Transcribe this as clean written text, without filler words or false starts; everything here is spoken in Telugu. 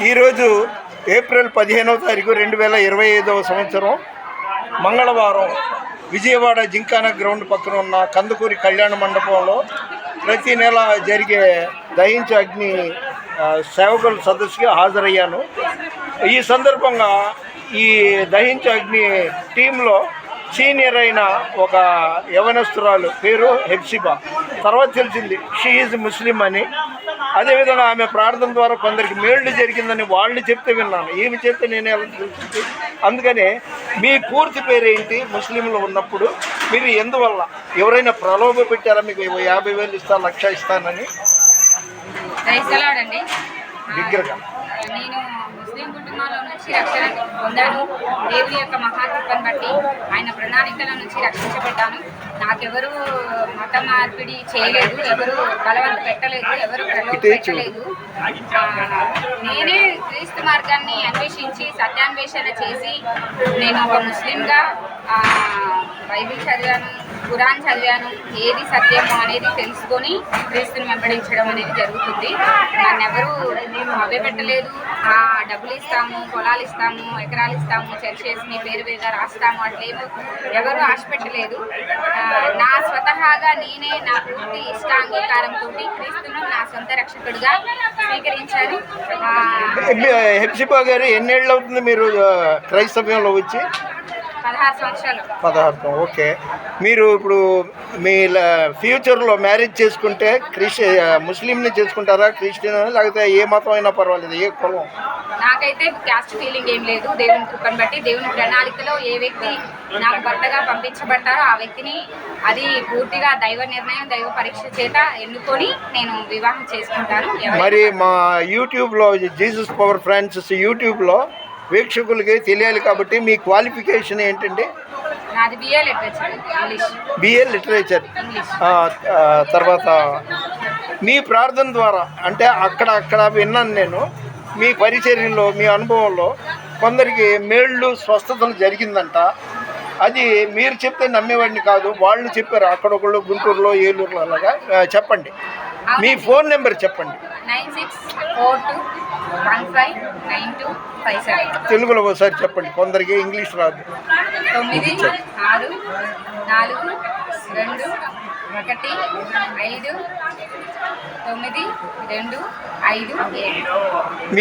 ఈరోజు ఏప్రిల్ 15వ తారీఖు 2025వ సంవత్సరం మంగళవారం విజయవాడ జింకానా గ్రౌండ్ పక్కన ఉన్న కందుకూరి కళ్యాణ మండపంలో ప్రతి నెల జరిగే దహించు అగ్ని సేవకుల సదస్సుకి హాజరయ్యాను. ఈ సందర్భంగా ఈ దహించు అగ్ని టీంలో సీనియర్ అయిన ఒక యవనస్తురాలు పేరు హెప్సిబా. తర్వాత తెలిసింది షీ ఈజ్ ముస్లిం అని. అదేవిధంగా ఆమె ప్రార్థన ద్వారా కొందరికి మేళ్ళు జరిగిందని వాళ్ళు చెప్తే విన్నాను. ఏమి చెప్తే నేను ఎలా తెలుస్తుంది. అందుకని మీ పూర్తి పేరేంటి? ముస్లింలు ఉన్నప్పుడు మీరు ఎందువల్ల ఎవరైనా ప్రలోభ పెట్టారా? మీకు 50,000 ఇస్తా, 1,00,000 ఇస్తానని? దగ్గరగా నేను ముస్లిం కుటుంబాల నుంచి రక్షణ పొందాను. దేవుని యొక్క మహాకృపను బట్టి ఆయన ప్రణాళికల నుంచి రక్షించబడ్డాను. నాకెవరు మత మార్పిడి చేయలేదు, ఎవరు బలవంత పెట్టలేదు, ఎవరు ప్రలోభ పెట్టలేదు. నేనే క్రీస్తు మార్గాన్ని అన్వేషించి సత్యాన్వేషణ చేసి నేను ఒక ముస్లింగా బైబిల్ చదివాను, ఖురాన్ చదివాను. ఏది సత్యమో అనేది తెలుసుకొని క్రీస్తుని వెంబడించడం అనేది జరుగుతుంది. నన్నెవరూ పెట్టలేదు. డబ్బులు ఇస్తాము, పొలాలు ఇస్తాము, ఎకరాలు ఇస్తాము, చర్చేసి మీ పేరు మీద రాస్తాము అట్లేమో ఎవరు ఆశ పెట్టలేదు. నా స్వతహాగా నేనే నా పూర్తి ఇష్టాంగీకారంతో క్రీస్తును నా సొంత రక్షకుడిగా స్వీకరించాను. హెప్సిబా గారు ఎన్నేళ్ళు అవుతుంది మీరు క్రైస్తవ్యంలో వచ్చి? 16 సంవత్సరాలు. 16. ఓకే. మీరు ఇప్పుడు మీ ఫ్యూచర్లో మ్యారేజ్ చేసుకుంటే ముస్లింని చేసుకుంటారా, క్రిస్టియన్, లేకపోతే ఏ మతం అయినా పర్వాలేదు, ఏ కులం? నాకైతే క్యాస్ట్ ఫీలింగ్ ఏం లేదు. దేవుని కృపను బట్టి దేవుని ప్రణాళికలో ఏ వ్యక్తి నాకు భర్తగా పంపించబడ్డారో ఆ వ్యక్తిని అది పూర్తిగా దైవ నిర్ణయం, దైవ పరీక్ష చేత ఎన్నుకొని నేను వివాహం చేసుకుంటాను. మరి మా యూట్యూబ్లో జీసస్ పవర్ ఫ్రాన్సిస్ యూట్యూబ్లో వీక్షకులకి తెలియాలి కాబట్టి మీ క్వాలిఫికేషన్ ఏంటండి? నాది BA literature, English. BA literature. తర్వాత మీ ప్రార్థన ద్వారా అంటే అక్కడ విన్నాను నేను, మీ పరిచర్యలో, మీ అనుభవంలో కొందరికి మేళ్ళు, స్వస్థతలు జరిగిందంట. అది మీరు చెప్తే నమ్మేవాడిని కాదు, వాళ్ళు చెప్పారు. అక్కడొకళ్ళు గుంటూరులో, ఏలూరులో. అలాగా చెప్పండి, మీ ఫోన్ నెంబర్ చెప్పండి. 9642159257. తెలుగులో ఒకసారి చెప్పండి, కొందరికి ఇంగ్లీష్ రాదు. 9642159257.